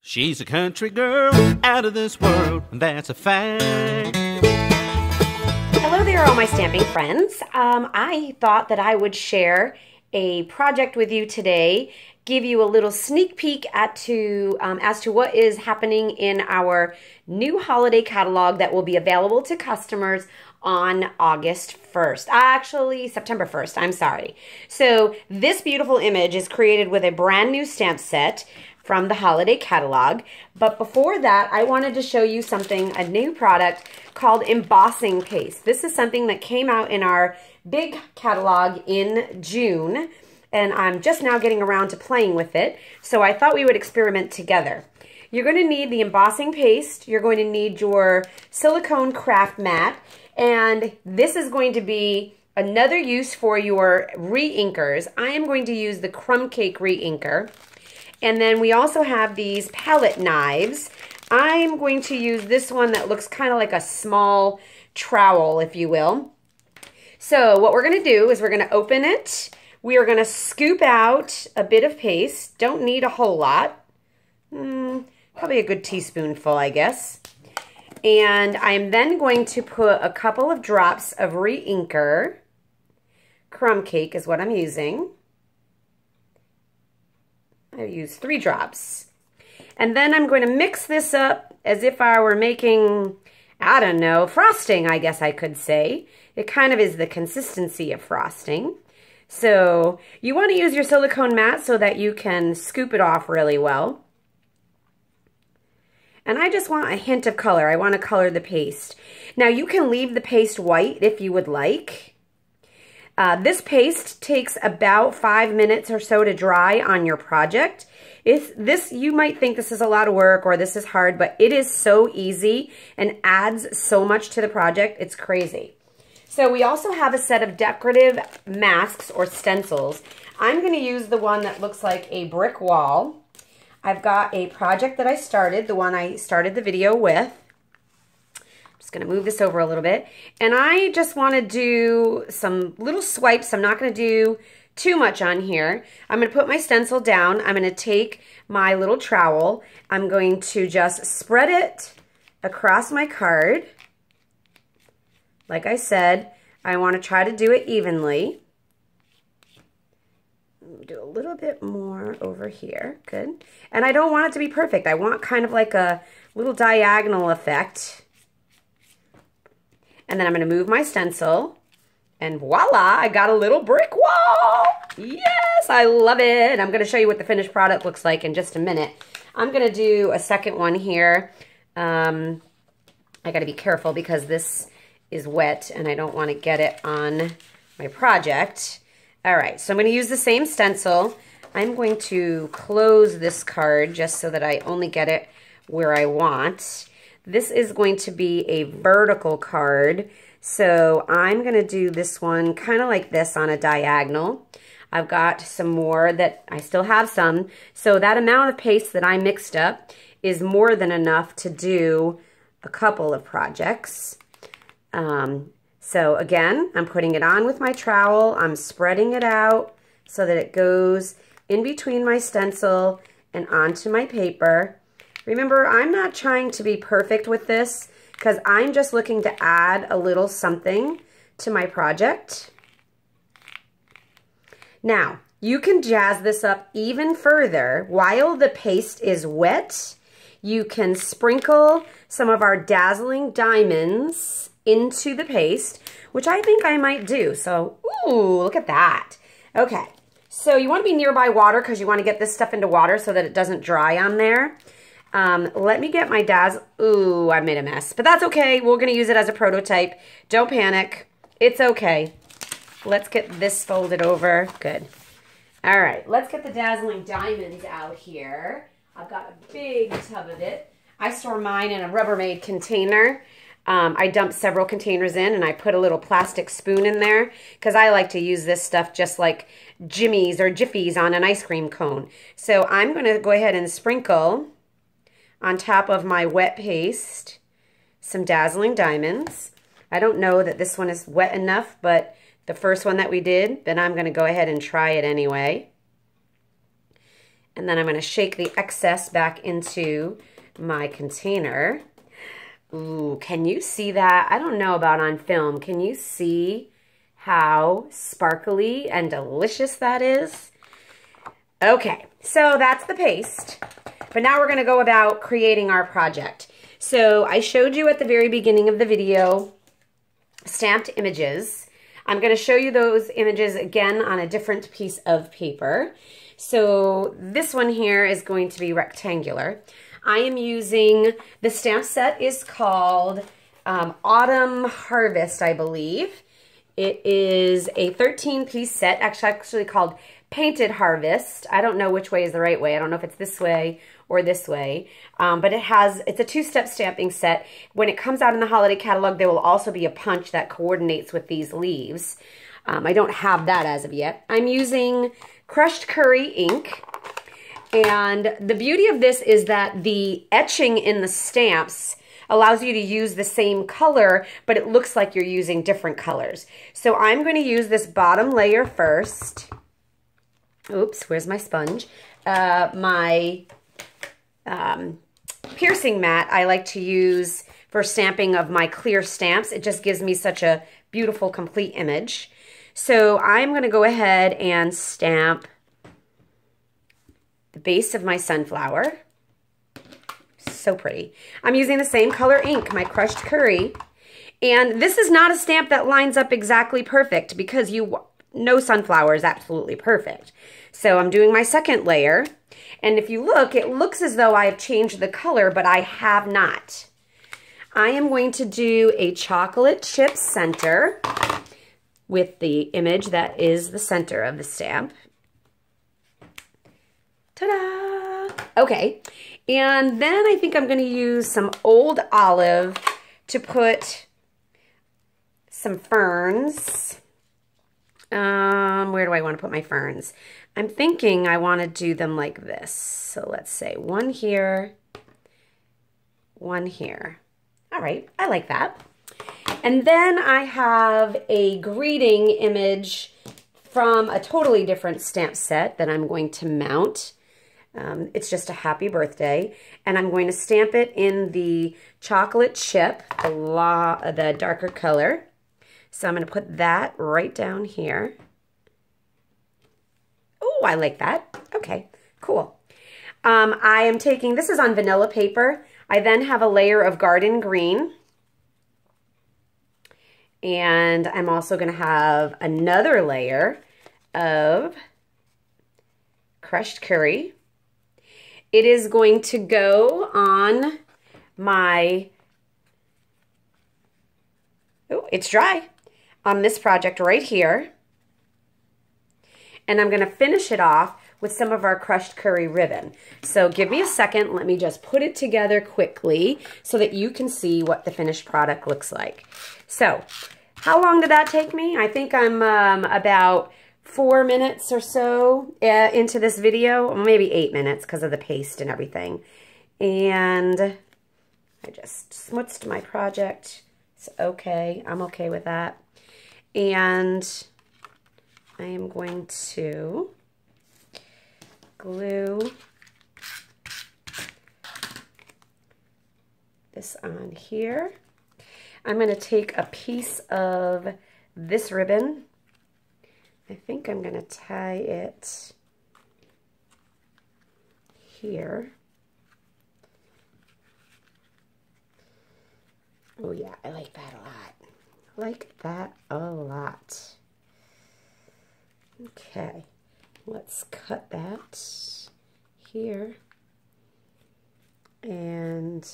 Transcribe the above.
She's a country girl out of this world, and that's a fact. Hello there, all my stamping friends. I thought that I would share a project with you today, give you a little sneak peek as to what is happening in our new holiday catalog that will be available to customers on August 1st. Actually, September 1st, I'm sorry. So this beautiful image is created with a brand new stamp set from the holiday catalog. But before that, I wanted to show you something, a new product called embossing paste. This is something that came out in our big catalog in June, and I'm just now getting around to playing with it. So I thought we would experiment together. You're going to need the embossing paste. You're going to need your silicone craft mat, and this is going to be another use for your re-inkers. I am going to use the crumb cake re-inker. And then we also have these palette knives. I'm going to use this one that looks kind of like a small trowel, if you will. So what we're going to do is we're going to open it. We are going to scoop out a bit of paste. Don't need a whole lot. Probably a good teaspoonful, I guess. And I'm then going to put a couple of drops of re-inker. Crumb cake is what I'm using. I use 3 drops. And then I'm going to mix this up as if I were making, I don't know, frosting, I guess I could say. It kind of is the consistency of frosting. So you want to use your silicone mat so that you can scoop it off really well. And I just want a hint of color. I want to color the paste. Now you can leave the paste white if you would like. This paste takes about 5 minutes or so to dry on your project. You might think this is a lot of work or this is hard, but it is so easy and adds so much to the project. It's crazy. So we also have a set of decorative masks or stencils. I'm going to use the one that looks like a brick wall. I've got a project that I started, the one I started the video with. Just going to move this over a little bit. And I just want to do some little swipes. I'm not going to do too much on here. I'm going to put my stencil down. I'm going to take my little trowel. I'm going to just spread it across my card. Like I said, I want to try to do it evenly. Do a little bit more over here. Good. And I don't want it to be perfect. I want kind of like a little diagonal effect. And then I'm going to move my stencil, and voila, I got a little brick wall. Yes, I love it. I'm going to show you what the finished product looks like in just a minute. I'm going to do a second one here. I got to be careful because this is wet, and I don't want to get it on my project. All right, so I'm going to use the same stencil. I'm going to close this card just so that I only get it where I want. This is going to be a vertical card, so I'm going to do this one kind of like this on a diagonal. I've got some more that I still have some, so that amount of paste that I mixed up is more than enough to do a couple of projects. So again, I'm putting it on with my trowel. I'm spreading it out so that it goes in between my stencil and onto my paper. Remember, I'm not trying to be perfect with this because I'm just looking to add a little something to my project. Now, you can jazz this up even further. While the paste is wet, you can sprinkle some of our dazzling diamonds into the paste, which I think I might do. So, ooh, look at that. Okay, so you want to be nearby water because you want to get this stuff into water so that it doesn't dry on there. Let me get my ooh, I made a mess, but that's okay. We're going to use it as a prototype. Don't panic. It's okay. Let's get this folded over. Good. All right, let's get the dazzling diamonds out here. I've got a big tub of it. I store mine in a Rubbermaid container. I dumped several containers in, and I put a little plastic spoon in there because I like to use this stuff just like Jimmy's or Jiffy's on an ice cream cone. So I'm going to go ahead and sprinkle on top of my wet paste some dazzling diamonds. I don't know that this one is wet enough, but the first one that we did, then I'm going to go ahead and try it anyway. And then I'm going to shake the excess back into my container. Ooh, can you see that? I don't know about on film. Can you see how sparkly and delicious that is? Okay, so that's the paste. But now we're going to go about creating our project. So I showed you at the very beginning of the video stamped images. I'm going to show you those images again on a different piece of paper. So this one here is going to be rectangular. I am using, the stamp set is called Autumn Harvest, I believe. It is a 13-piece set, actually called Painted Harvest. I don't know which way is the right way. I don't know if it's this way or this way. But it's a two-step stamping set. When it comes out in the holiday catalog, there will also be a punch that coordinates with these leaves. I don't have that as of yet. I'm using crushed curry ink. And the beauty of this is that the etching in the stamps allows you to use the same color, but it looks like you're using different colors. So I'm going to use this bottom layer first. Oops, where's my sponge? My piercing mat I like to use for stamping of my clear stamps. It just gives me such a beautiful, complete image. So I'm going to go ahead and stamp the base of my sunflower. So pretty. I'm using the same color ink, my crushed curry. And this is not a stamp that lines up exactly perfect because no sunflower is absolutely perfect. So I'm doing my second layer. And if you look, it looks as though I have changed the color, but I have not. I am going to do a chocolate chip center with the image that is the center of the stamp. Ta-da! Okay, and then I think I'm going to use some old olive to put some ferns. Where do I want to put my ferns? I'm thinking I want to do them like this. So let's say one here, one here. All right, I like that. And then I have a greeting image from a totally different stamp set that I'm going to mount. It's just a happy birthday, and I'm going to stamp it in the chocolate chip, the darker color. So I'm going to put that right down here. Oh, I like that. Okay, cool. I am taking, this is on vanilla paper. I then have a layer of garden green. And I'm also going to have another layer of crushed curry. It is going to go on my, oh, it's dry, on this project right here. And I'm going to finish it off with some of our crushed curry ribbon. So give me a second. Let me just put it together quickly so that you can see what the finished product looks like. So how long did that take me? I think I'm about 4 minutes or so into this video, maybe 8 minutes because of the paste and everything. And I just smutzed my project. It's okay. I'm okay with that. And I am going to glue this on here. I'm going to take a piece of this ribbon. I think I'm going to tie it here. Oh yeah, I like that a lot. I like that a lot. Okay, let's cut that here. And